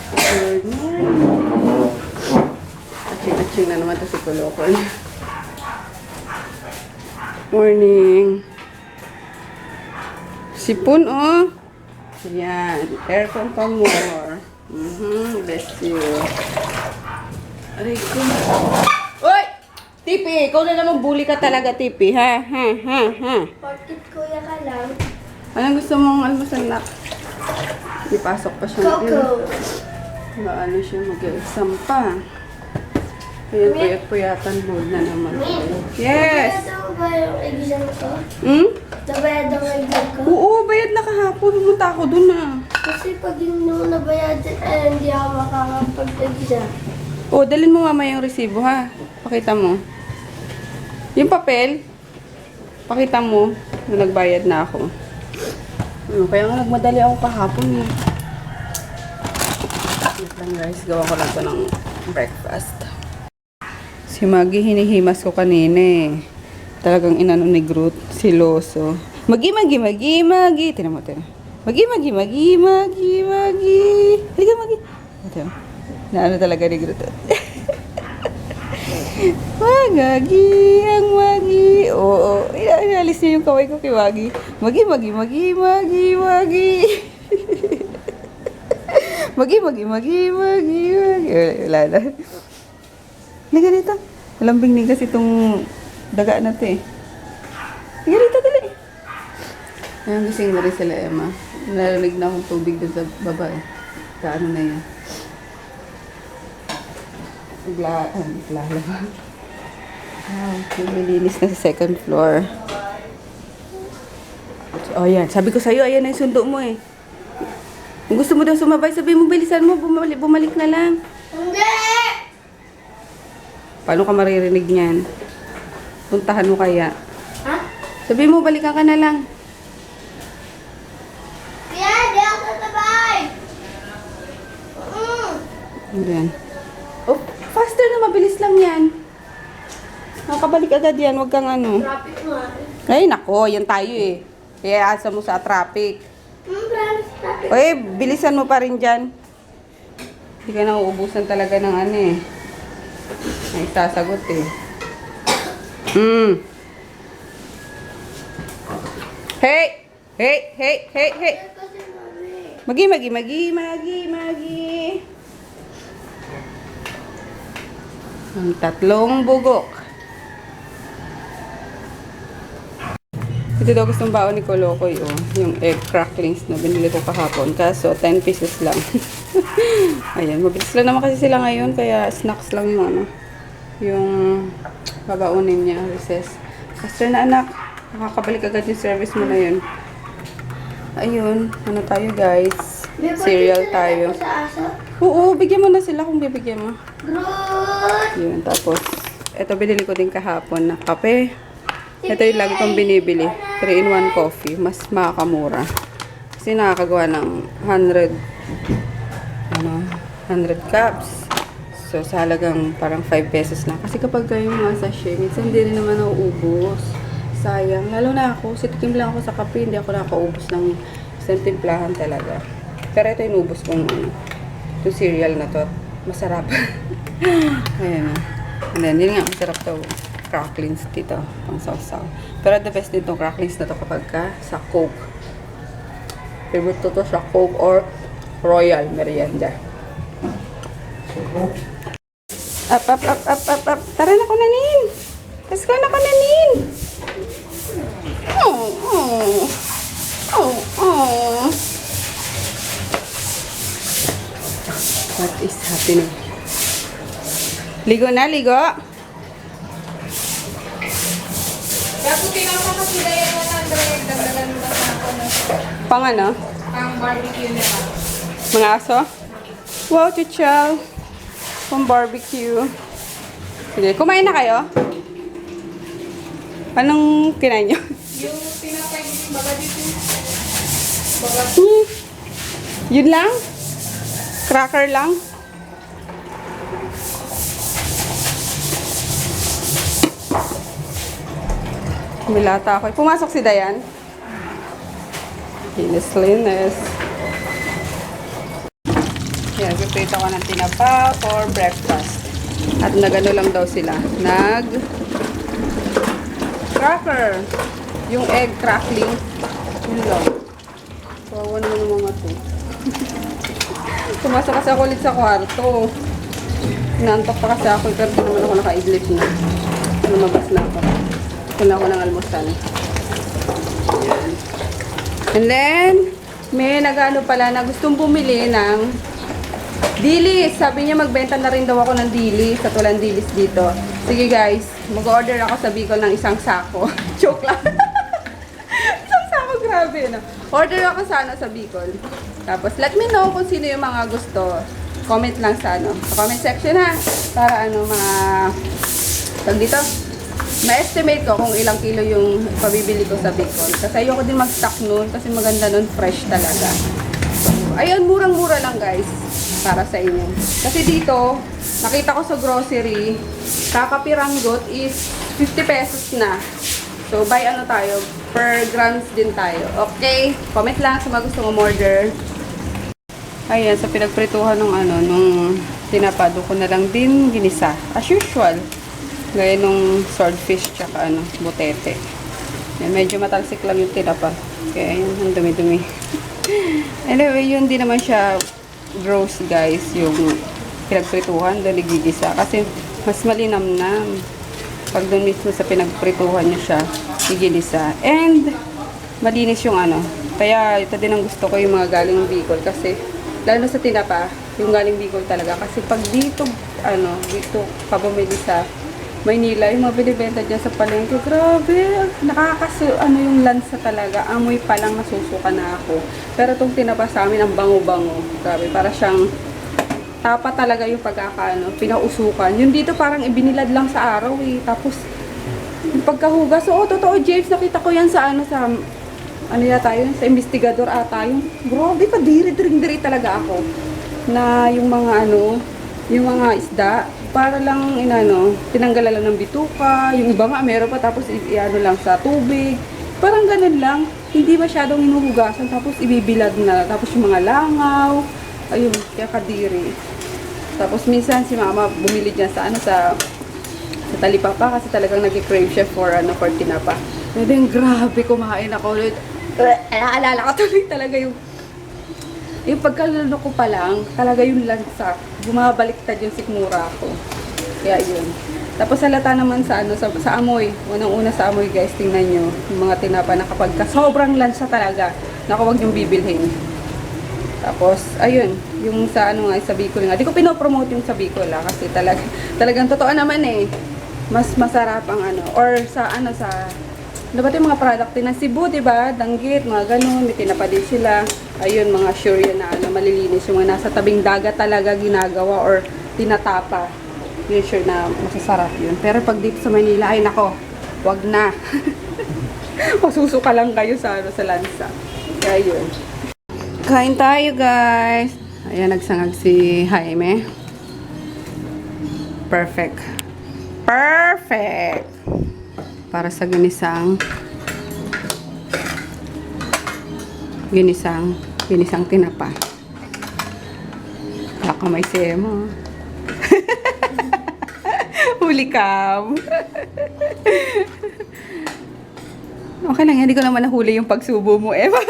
Good morning. Aching-aching na naman ito si Kulokol. Morning. Sipon, oh. Yan. Aircon pa more. Bless you. Aray ko. Uy! Tipi, ikaw na naman bully ka talaga, Tipi. Ha? Porkit kuya ka lang. Anong gusto mong almusal na? Ipasok pa siya. Coco. Ano siya, mag-exam pa. Kaya puyat-puyatan mode na naman. Yes! Nabayad mo ba yung exam ko? Nabayad ang exam ko? Oo, bayad na kahapon. Pumunta ako dun Kasi pag yung nabayad din, hindi ako makakapag-exam. O, dalhin mo mama yung resibo, ha? Pakita mo. Yung papel, pakita mo na nagbayad na ako. Kaya nga nagmadali ako kahapon, eh. Wait lang guys, gawa ko lang ito ng breakfast. Si Maggie, hinihimas ko kanina, eh. Talagang inano ni Groot, siloso. Maggie. Tinan mo, tinan. Maggie. Halika, Maggie. Ito. Naano talaga ni Groot. Maggie, ang Maggie. Oo, inalis niya yung kaway ko kay Maggie. Maggie. Maggie. Wala na. Liga dito. Malambing nigas itong daga na ito, eh. Liga dito, dali. Ayun, gising na rin sila, Emma. Narinig na akong tubig dun sa baba, eh. Sa ano na yan. Naglalaba. Nililinis na sa second floor. Oh, yan. Sabi ko sa'yo, ayan na yung sundo mo, eh. Kung gusto mo daw sumabay, sabi mo, bilisan mo, bumalik na lang. Hindi! Paano ka maririnig niyan? Puntahan mo kaya. Ha? Sabi mo, balikan ka na lang. Kaya, di ako tatabay! Ayan. Oh, faster na, mabilis lang yan. Nakabalik agad yan, wag kang ano. Traffic mo Ay, nako, yan tayo eh. Kaya asa mo sa traffic. Promise, traffic. Oy, bilisan mo pa rin dyan. Hindi ka na uubusan talaga ng ano eh. Ay, sasagot eh. Hey! Kasi mami. Magi. Ang tatlong bugok. Ito daw gustong baon ni Kolokoy, oh. Yung egg cracklings na binili ko kahapon. Kaso, 10 pieces lang. Ayan, mabilis lang naman kasi sila ngayon. Kaya, snacks lang yung ano. Yung babaunin niya, recess. Faster na anak. Nakakabalik agad yung service mo na yun. Ayun, ano tayo guys? May Cereal pagkita tayo. ako sa aso. Oo, bigyan mo na sila kung bibigyan mo. Groot! Yun, tapos, ito binili ko din kahapon na kape. Ito yung lagi kong binibili. 3-in-1 coffee. Mas makakamura. Kasi nakakagawa ng 100 cups. So, sa halagang parang 5 pesos lang. Kasi kapag kayo mga sachet, minsan hindi rin naman nauubos. Sayang. Lalo na ako, sitikim lang ako sa kape. Hindi ako nakakaubos ng isang timplahan talaga. Pero ito yung ubos kong itong cereal na to. Masarap. Ayan. And then, yun nga, masarap to. Cracklings dito, pang sausaw. Pero the best dito cracklings na to kapag ka sa Coke. Favorite to sa Coke or Royal Merienda. Up. Tara na, kunanin. Let's go na, kunanin. Oh. What is happening? Ligo na, ligo. Dapat tinapa kasi dahil 100, dagdagan mo kasi ako na Pang ano? pang barbecue nila. Mga aso? Wow, chichal. Pang barbecue. Sige, kumain na kayo? Anong kinain nyo? Yung tinapay yung baga dito. Baga. Yun lang? Cracker lang? Milata ako. Pumasok si Dayan. Linis. Yan, nagpiprito ako ng tinapa for breakfast. At nagano lang daw sila. Cracker. Yung egg crackling. Yun lang. Kawawa naman ng mga to. Pumasok kasi ako ulit sa kwarto. Inaantok pa kasi ako. Pero di naman ako nakaidlip na. Lumabas na ako. Kula ako ng almusal. Yan. And then, may nag-ano pala na gustong bumili ng dilis. Sabi niya magbenta na rin daw ako ng dilis. Sa tulang dilis dito. Sige guys, mag-order ako sa Bicol ng isang sako. Joke lang. Isang sako, grabe. No? Order ako sana sa Bicol. Tapos let me know kung sino yung mga gusto. Comment lang sa comment section ha. Para tag dito, ma-estimate ko kung ilang kilo yung pabibili ko sa Bicol. Kasi ayoko din mag-stock nun kasi maganda nun, fresh talaga. So, ayun, murang-mura lang guys para sa inyo. Kasi dito, nakita ko sa grocery, kakapiranggot is 50 pesos na. So, buy tayo, per grams din tayo. Okay? Comment lang sa mga gusto mong order. Ayan, sa pinagprituhan nung tinapa, doon ko na lang din ginisa. As usual. Gaya nung swordfish tsaka butete. Yan, medyo matalsik lang yung tinapa. Kaya yun, ang dumi-dumi. Anyway, yun din naman siya gross guys, yung pinagprituhan, doon nagigisa. Kasi mas malinamnam. Pag doon mismo sa pinagprituhan niya siya, igilisa. And, malinis yung Kaya, ito din ang gusto ko yung mga galing Bicol. Kasi, lalo sa tinapa, yung galing Bicol talaga. Kasi pag dito, dito ka bumili sa Maynila, yung mga binibenta dyan sa palengke, grabe, yung lansa talaga, amoy pa lang nasusuka na ako. Pero itong tinapa sa amin, ang bango-bango, grabe, para siyang tapa talaga yung pinausukan. Yung dito parang ibinilad lang sa araw tapos, yung pagkahugas, totoo James, nakita ko yan sa yata yun, sa investigador ata, yung, grabe, kadiri-diri talaga ako, na yung mga yung mga isda, para lang tinanggalan lang ng bituka, yung iba nga meron pa tapos lang sa tubig. Parang ganun lang, hindi masyadong hinuhugasan tapos ibibilad na. Tapos yung mga langaw, ayun, kaya kadiri. Tapos minsan si mama bumili dyan sa talipapa kasi talagang nag-crave siya for tinapa. And then grabe, kumain ako ulit. Naalala ko tuloy talaga yung pagkalalo ko pa lang, talaga yung lansa, bumabaliktad yung sikmura ko. Kaya yun. Tapos halata naman sa amoy. Unang-una sa amoy guys, tingnan nyo. Yung mga tinapa na kapag sobrang lansa talaga, naku, wag yung bibilhin. Tapos, ayun, yung sa sa Bicol nga. Di ko pinopromote yung sa Bicol kasi talagang totoo naman mas masarap ang or sa dapat yung mga product din ng Cebu, diba? Danggit, mga ganun. May tinapa din sila. Ayun, mga sure yan na malilinis. Yung mga nasa tabing dagat talaga ginagawa or tinatapa. Yun sure na masasarap yun. Pero pag dito sa Manila, ay nako, wag na. Masusuka lang kayo sa lansa. Kaya yun. Kain tayo, guys. Ayan, nagsangag si Jaime. Perfect. Perfect! Para sa ginisang tinapa. Kakamay siya mo. Huli ka. Okay lang, hindi ko naman nahuli yung pagsubo mo, Eva.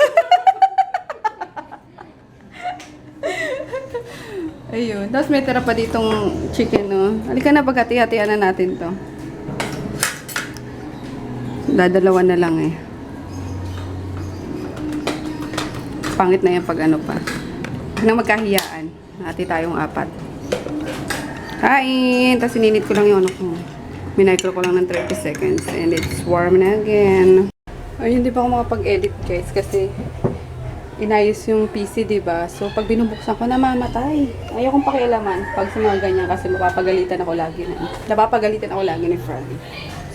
Ayun. Tapos may tira pa ditong chicken, no? Halika na, paghati-hatian na natin to. Dadalawa na lang Pangit na yan pag pa. Huwag na magkahiyaan. Hati tayong 4. Kain! Tapos sininit ko lang yung minicro ko lang ng 30 seconds. And it's warm na again. Ay, hindi pa ako makapag-edit guys kasi inayos yung PC, diba? So, pag binubuksan ko, namamatay. Ayaw kong pakialaman pag sa mga ganyan kasi napapagalitan ako lagi ni Froggy.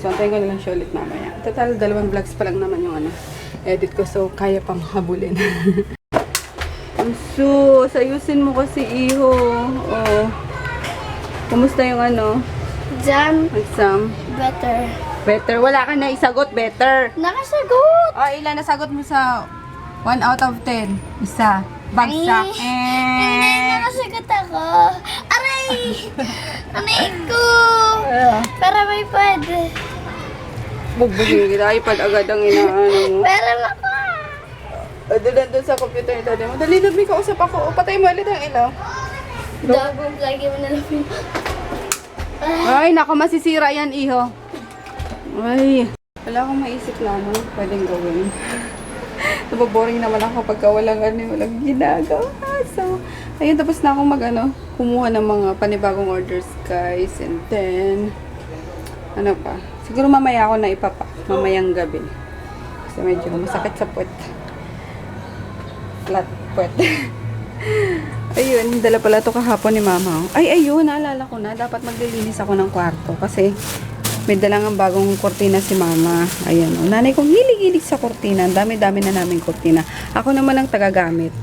So, antayin ko na lang siya ulit mamaya. Total, 2 vlogs pa lang naman yung edit ko. So, kaya pang habulin. So, sayusin mo kasi, Iho. Oh. Kumusta yung Exam. Better. Better. Wala ka na isagot. Better. Nakasagot! Oh, ilan nasagot mo sa 1 out of 10? Isa. Bagsak. Hindi, nakasagot ako. Aray! Aray ko! Pero may pwede. Bugbugin kita. iPad agad ang inaano mo. Pero ako. Doon sa computer ni Daddy mo. Dali, may kausap ako. O, patay mo ulit ang ilaw. Dagong lagi mo nalapin. Ay, nako, masisira yan, iho. Ay, wala akong maisip na ano, pwedeng gawin. Nababoring naman ako pagka walang ginagawa. So, ayun, tapos na akong kumuha ng mga panibagong orders, guys. And then, ano pa? Siguro mamaya ako na ipapa. Mamayang gabi. Kasi medyo masakit sa puwet. Flat puwet. Ayun, dala pala ito kahapon ni Mama. Ay, ayun, naalala ko na. Dapat maglilinis ako ng kwarto. Kasi may dalang bagong kortina si Mama. Ayan, o. Nanay kong hilig-hilig sa kortina. Ang dami-dami na namin kortina. Ako naman ang tagagamit.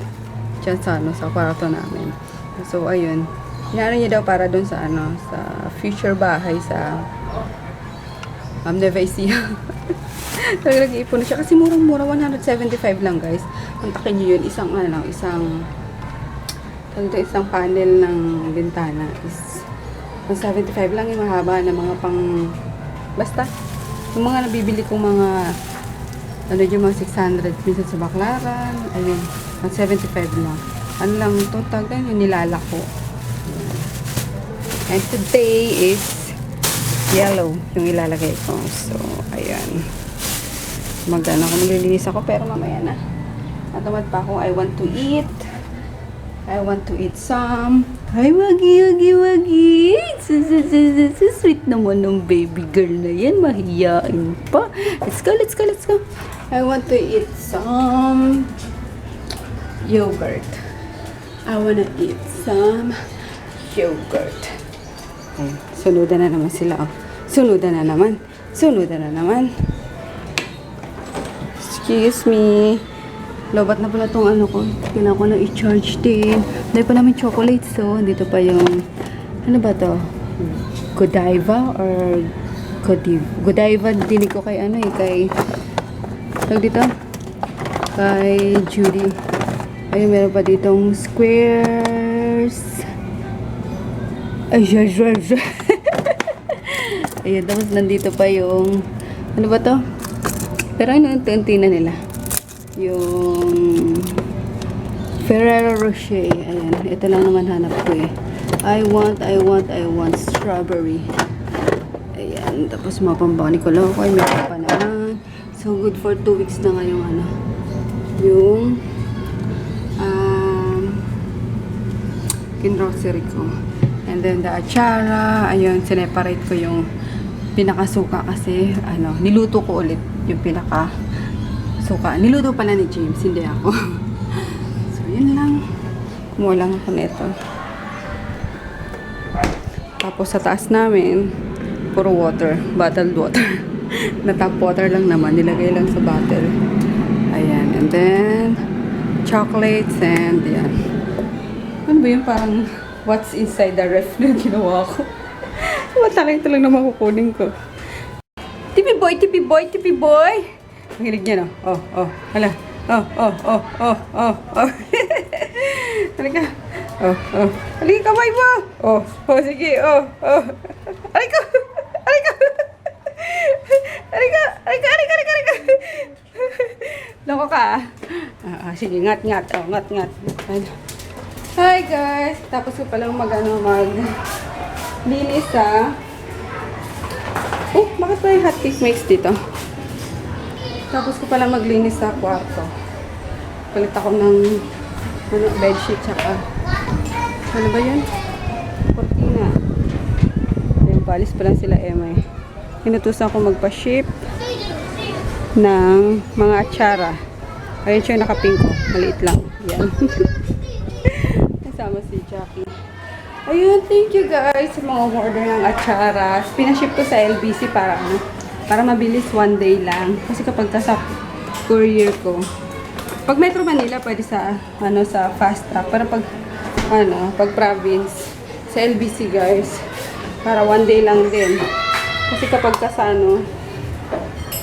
Diyan sa kwarto namin. So, ayun. Inaano niya daw para dun sa sa future bahay sa Nueva Ecija. Talaga nag-iipon na siya. Kasi murang-mura, 175 lang, guys. Kontakin niyo yun. Isang panel ng bintana is 175 lang yung mahaba na mga basta yung mga nabibili kong mga yung mga 600 minsan sa Baclaran, ayun 175 lang. Ano lang ito tagal yung nilalako. And today is yellow yung ilalagay ko. So ayun, maglilinis ako pero mamaya na. Natamad pa ako. I want to eat some. Ay, wagi. So sweet naman ng baby girl na yan. Mahiyain pa. Let's go. I want to eat some yogurt. Okay, sunudan na naman sila. Oh. Sunudan na naman. Excuse me. Lobat na pala itong ko. Kailangan ko na i-charge din. Dahil pa namin chocolates, so. Dito pa yung, ano ba to? Godiva or Godiva, dinig ko kay tawag dito? Kay Judy. Ayun, meron pa ditong squares. Ay, ayun, tapos nandito pa yung, ano ba to? Pero ano, unti na nila. Yung Ferrero Rocher. Ayan. Ito lang naman hanap ko eh. I want strawberry. Ayan. Tapos mapambang ni Kolo ko. May pa naman. So, good for 2 weeks na ngayong yung grocery ko. And then the achara. Ayun. Sineparate ko yung pinakasuka kasi niluto ko ulit yung suka. Niluto pala ni James, hindi ako. So, yun lang. Kumuha lang ako nito. Tapos sa taas namin, puro water. Bottled water. Na tap water lang naman. Nilagay lang sa bottle. Ayan. And then, chocolates and yan. Ano ba yun? Parang what's inside the ref na ginawa ko. Matala ito lang naman kukunin ko. Tipi boy! Ang hilig niya, no? Hala. Halika. Halika, kamay mo! Sige, Halika! Loko ka, sige, ngat. Hi, guys! Tapos ko palang linis bakit ba yung hot cake mix dito? Tapos ko pala maglinis sa kwarto. Palit ako ng bedsheet tsaka ano ba yun? Cortina. Ayun, palis pa lang sila Emma eh. Inutusan ko magpa-ship ng mga atsara. Ayun siya yung nakapink ko. Maliit lang. Yan. Kasama si Jackie. Ayun, thank you guys sa mga order ng atsara. Pinaship ko sa LBC para mabilis 1 day lang. Kasi kapag sa courier ko, pag Metro Manila, pwede sa fast track. Pero pag province, sa LBC guys, para 1 day lang din. Kasi kapag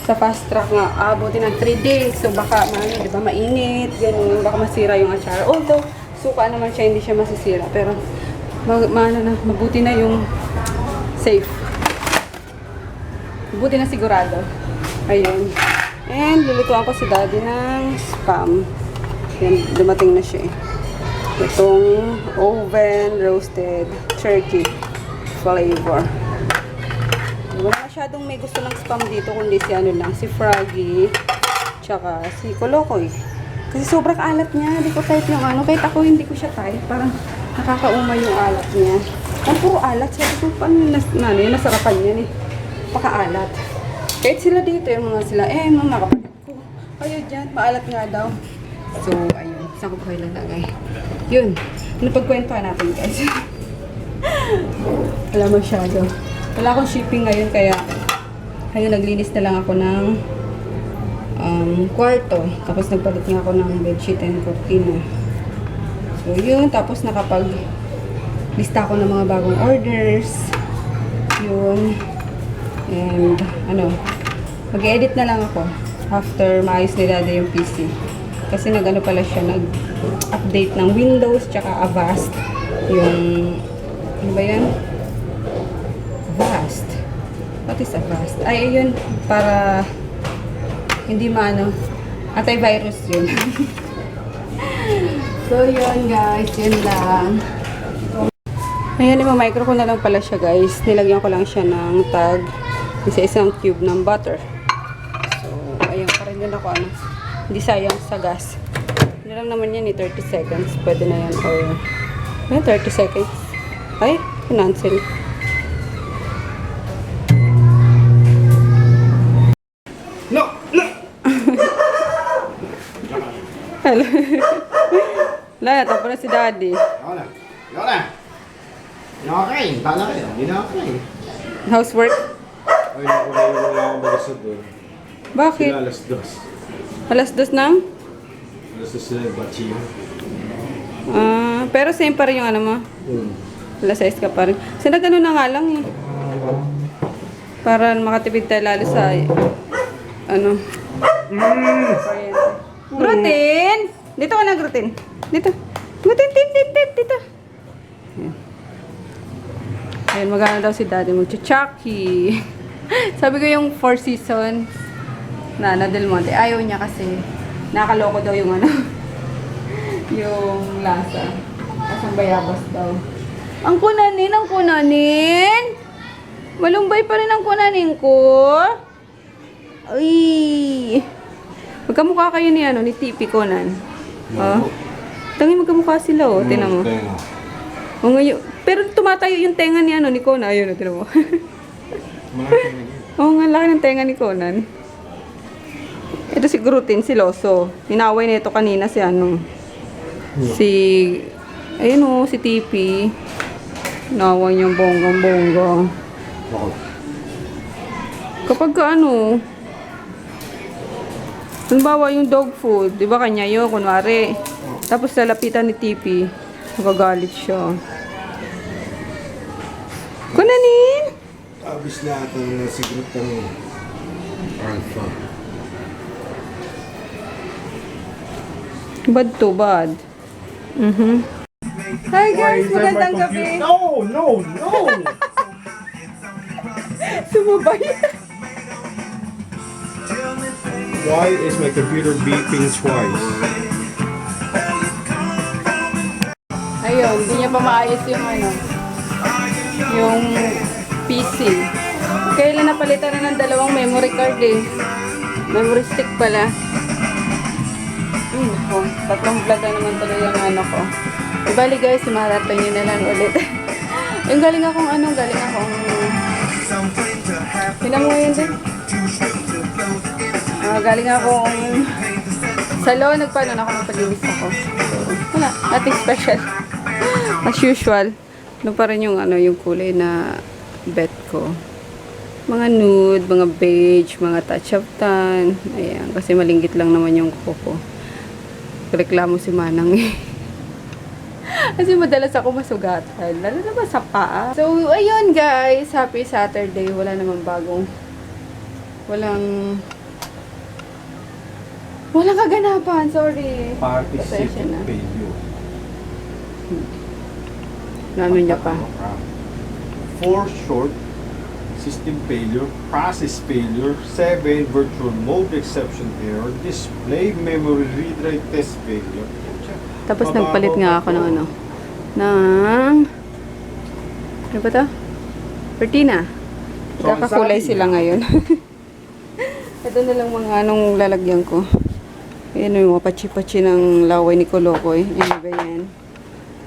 Sa fast track nga, abutin ng 3 days. So baka, di ba, mainit, ganun, baka masira yung atsara. Although, suka naman siya, hindi siya masisira. Pero, mabuti na yung safe. Mabuti na sigurado. Ayun. And, lulutuan ko si Daddy ng spam. Yan, dumating na siya eh. Itong oven roasted turkey flavor. Wala masyadong may gusto ng spam dito, kundi si ano lang, si Froggy, tsaka si Kolokoy. Kasi sobrang alat niya, hindi ko type yung ano, kahit ako hindi ko siya type, parang nakakaumay yung alat niya. Ang puro alat, sabi ko, paano yung nasarapan niya eh, pakaalat. Kahit sila dito, yung mga sila, mga kapatid ko, kayo dyan, maalat nga daw. So, ayun, saan ko pa kayo lalagay? Yun, napagkwentuhan natin guys. Wala masyado. Wala akong shipping ngayon, kaya naglinis na lang ako ng kwarto. Tapos nagpalit nga ako ng bedsheet and cortina. So yun, tapos lista ako ng mga bagong orders. Yun. And mag-edit na lang ako after maayos ni Daddy yung PC. Kasi pala siya, nag-update ng Windows tsaka Avast. Yung, ano ba yan? Avast. What is Avast? Ay, yun, para hindi antivirus yun. So, yun guys, yun lang. Ayan, micro ko na lang pala siya guys. Nilagyan ko lang siya ng tag. Isa-isang cube ng butter. So, ayan, pa rin din ako hindi sayang sa gas. Hindi lang naman yan 30 seconds. Pwede na yan or 30 seconds. Ay, cancel. No! Hello. Wala, tapo na si Daddy. Ako na. Nakakain. Tala kayo. Hindi nakakain. Housework? Ay, naku, wala akong bagasad doon. Bakit? Sila alas dos. Alas 2 ng? Alas dos sila yung bachiyo. Pero same pa rin yung mo. Alas 6 ka pa rin. So, nag-ano na nga lang eh. Para makatipid tayo lalo sa kuryente. Gluten! Dito ka na, gluten. Dito. Gluten, dito. Ayun, magana daw si Daddy mag-chucky. Sabi ko yung 4 seasons na Del Monte. Ayaw niya kasi nakaloko daw yung yung lasa. Kasang bayabas daw. Ang kunanin. Malumbay pa rin ang kunanin ko. Ay. Magkamukha kayo ni Tipi Conan. Oh. Tangi magkamukha sila tinan mo. O ngayon, pero tumatayo yung tenga ni Conan. Ayun, tinan mo. Oo nga, laki ng tenga ni Conan. Ito si Gluten, si Loso. Inaway na ito kanina si si Tipi. Inaway niyang bonggang-bongga. Kapag halimbawa yung dog food, di ba kanya yun, kunwari. Tapos lalapitan ni Tipi, magagalit siya. Kunanin! Abis lahat ang nasigurot ng alpha. Bad to, bad. Hi guys, magandang gabi. No! Sumabay. Why is my computer beeping twice? Ayun, hindi niya pa maayos yung PC. Kailan napalitan na ng 2 memory card eh. Memory stick pala. Ako, 3 vlog na naman tuloy yung ko. Ibali guys, marathon nyo na lang ulit. Yung galing akong Pinang mo yun din. Galing akong salon, nagpanon ako, nagpalinis ako. Wala, nothing special. As usual. Pa rin yung yung kulay na bet ko. Mga nude, mga beige, mga touch of tan. Ayan, kasi malinggit lang naman yung kuko. Reklamo si Manang eh. Kasi madalas ako masugatan. Lalo na ba sa paa. So, ayun guys. Happy Saturday. Walang Walang kaganapan, sorry. Party Pasensya system na. failure. Ano niya pa? 4 short, system failure, process failure, 7 virtual mode exception error, display memory read write test failure. Tapos Mababaw nagpalit pa nga to. ako ng ano. Ng... Ano ba to? Pertina. So, ang Kakakulay sabi sila niya- ngayon. Ito na lang mga anong lalagyan ko. Ayan yung mga pachi-pachi ng laway ni Kolokoy. Ano ba yan?